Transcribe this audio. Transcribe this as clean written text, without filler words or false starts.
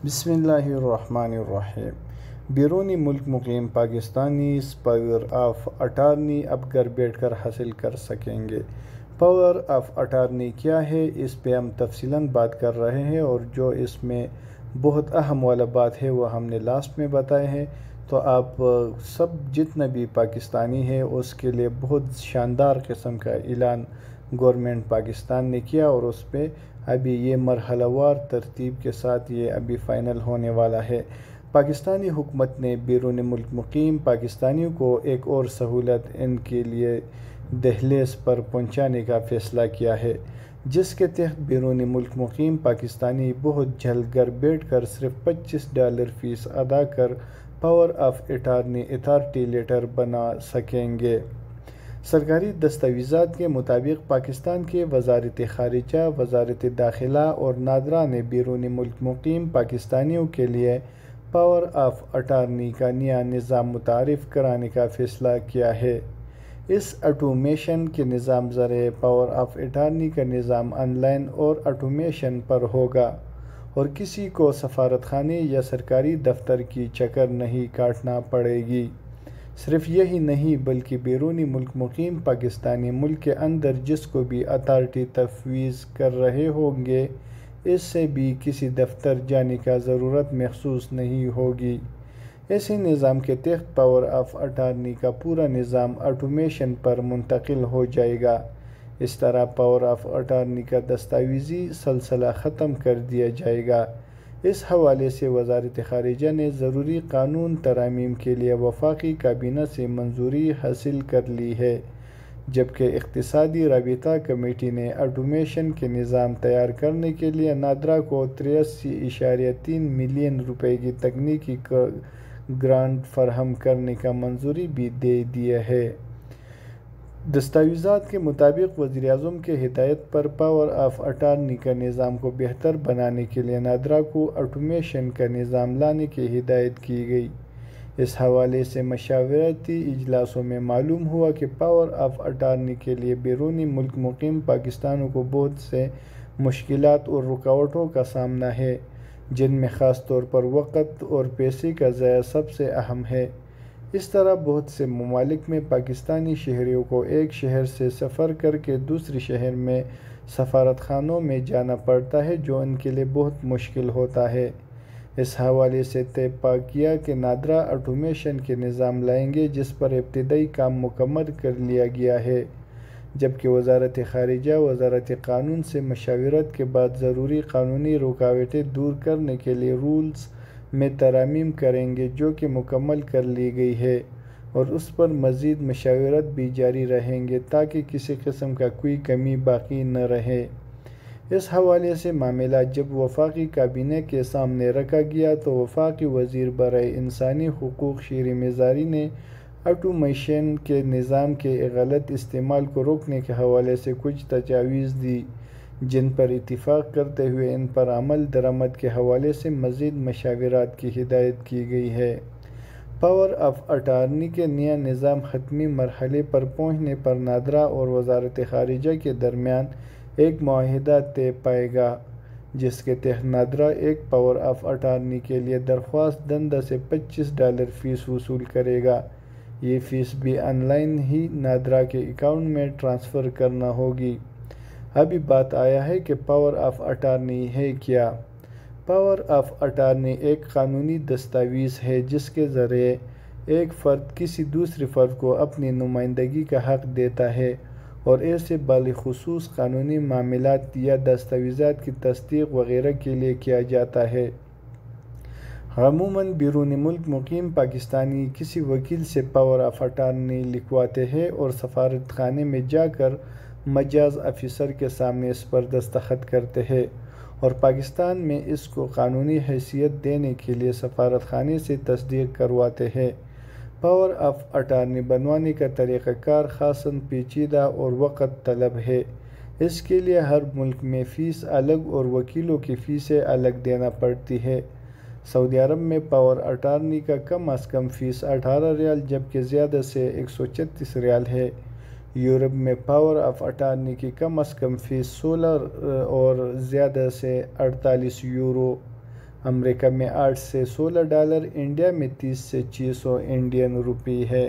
بسم اللہ الرحمن الرحیم۔ بیرونی ملک مقیم پاکستانی پاور آف اٹارنی اب گھر بیٹھ کر حاصل کر سکیں گے۔ پاور آف اٹارنی کیا ہے، اس پہ ہم تفصیلاً بات کر رہے ہیں، اور جو اس میں بہت اہم والا بات ہے وہ ہم نے لاسٹ میں بتائے ہیں۔ تو آپ سب جتنا بھی پاکستانی ہے اس کے لیے بہت شاندار قسم کا اعلان گورنمنٹ پاکستان نے کیا، اور اس پہ ابھی یہ مرحلہ وار ترتیب کے ساتھ یہ ابھی فائنل ہونے والا ہے۔ پاکستانی حکومت نے بیرون ملک مقیم پاکستانیوں کو ایک اور سہولت ان کے لیے دہلیز پر پہنچانے کا فیصلہ کیا ہے، جس کے تحت بیرون ملک مقیم پاکستانی بہت جلد گھر بیٹھ کر صرف $25 فیس ادا کر power of attorney authority letter بنا سکیں گے۔ سرکاری دستاویزات کے مطابق پاکستان کے وزارت خارجہ، وزارت داخلہ اور نادرا نے بیرون ملک مقیم پاکستانیوں کے لیے پاور آف اٹارنی کا نیا نظام متعارف کرانے کا فیصلہ کیا ہے۔ اس آٹومیشن کے نظام ذریعے پاور آف اٹارنی کا نظام آن لائن اور آٹومیشن پر ہوگا، اور کسی کو سفارت خانے یا سرکاری دفتر کی چکر نہیں کاٹنا پڑے گی۔ صرف یہی نہیں بلکہ بیرونی ملک مقیم پاکستانی ملک کے اندر جس کو بھی اتھارٹی تفویض کر رہے ہوں گے، اس سے بھی کسی دفتر جانے کا ضرورت محسوس نہیں ہوگی۔ ایسے نظام کے تحت پاور آف اٹارنی کا پورا نظام آٹومیشن پر منتقل ہو جائے گا۔ اس طرح پاور آف اٹارنی کا دستاویزی سلسلہ ختم کر دیا جائے گا۔ اس حوالے سے وزارت خارجہ نے ضروری قانون ترامیم کے لیے وفاقی کابینہ سے منظوری حاصل کر لی ہے، جبکہ اقتصادی رابطہ کمیٹی نے آٹومیشن کے نظام تیار کرنے کے لیے نادرا کو $83.3 ملین کی تکنیکی گرانٹ فراہم کرنے کا منظوری بھی دے دی ہے۔ دستاویزات کے مطابق وزیر اعظم کی ہدایت پر پاور آف اٹارنی کا نظام کو بہتر بنانے کے لیے نادرا کو آٹومیشن کا نظام لانے کی ہدایت کی گئی۔ اس حوالے سے مشاورتی اجلاسوں میں معلوم ہوا کہ پاور آف اٹارنی کے لیے بیرونی ملک مقیم پاکستانیوں کو بہت سے مشکلات اور رکاوٹوں کا سامنا ہے، جن میں خاص طور پر وقت اور پیسے کا ضیاع سب سے اہم ہے۔ اس طرح بہت سے ممالک میں پاکستانی شہریوں کو ایک شہر سے سفر کر کے دوسرے شہر میں سفارت خانوں میں جانا پڑتا ہے، جو ان کے لیے بہت مشکل ہوتا ہے۔ اس حوالے سے طے پا کیا کہ نادرا آٹومیشن کے نظام لائیں گے، جس پر ابتدائی کام مکمل کر لیا گیا ہے، جبکہ وزارت خارجہ وزارت قانون سے مشاورت کے بعد ضروری قانونی رکاوٹیں دور کرنے کے لیے رولز میں ترامیم کریں گے، جو کہ مکمل کر لی گئی ہے، اور اس پر مزید مشاورت بھی جاری رہیں گے تاکہ کسی قسم کا کوئی کمی باقی نہ رہے۔ اس حوالے سے معاملہ جب وفاقی کابینہ کے سامنے رکھا گیا تو وفاقی وزیر برائے انسانی حقوق شیریں مزاری نے آٹومیشن کے نظام کے غلط استعمال کو روکنے کے حوالے سے کچھ تجاویز دی، جن پر اتفاق کرتے ہوئے ان پر عمل درآمد کے حوالے سے مزید مشاورات کی ہدایت کی گئی ہے۔ پاور آف اٹارنی کے نیا نظام حتمی مرحلے پر پہنچنے پر نادرا اور وزارت خارجہ کے درمیان ایک معاہدہ طے پائے گا، جس کے تحت نادرا ایک پاور آف اٹارنی کے لیے درخواست دہندہ سے $25 فیس وصول کرے گا۔ یہ فیس بھی آن لائن ہی نادرا کے اکاؤنٹ میں ٹرانسفر کرنا ہوگی۔ ابھی بات آیا ہے کہ پاور آف اٹارنی ہے کیا؟ پاور آف اٹارنی ایک قانونی دستاویز ہے جس کے ذریعے ایک فرد کسی دوسرے فرد کو اپنی نمائندگی کا حق دیتا ہے، اور ایسے بالخصوص قانونی معاملات یا دستاویزات کی تصدیق وغیرہ کے لیے کیا جاتا ہے۔ عموماً بیرون ملک مقیم پاکستانی کسی وکیل سے پاور آف اٹارنی لکھواتے ہیں اور سفارت خانے میں جا کر مجاز آفیسر کے سامنے اس پر دستخط کرتے ہیں، اور پاکستان میں اس کو قانونی حیثیت دینے کے لیے سفارت خانے سے تصدیق کرواتے ہیں۔ پاور آف اٹارنی بنوانے کا طریقہ کار خاصاً پیچیدہ اور وقت طلب ہے۔ اس کے لیے ہر ملک میں فیس الگ اور وکیلوں کی فیسیں الگ دینا پڑتی ہے۔ سعودی عرب میں پاور اٹارنی کا کم از کم فیس $18 جبکہ زیادہ سے $134 ہے۔ یورپ میں پاور آف اٹارنی کی کم از کم فیس $16 اور زیادہ سے €48۔ امریکہ میں $8 سے $16، انڈیا میں $30 سے $600 انڈین روپی ہے۔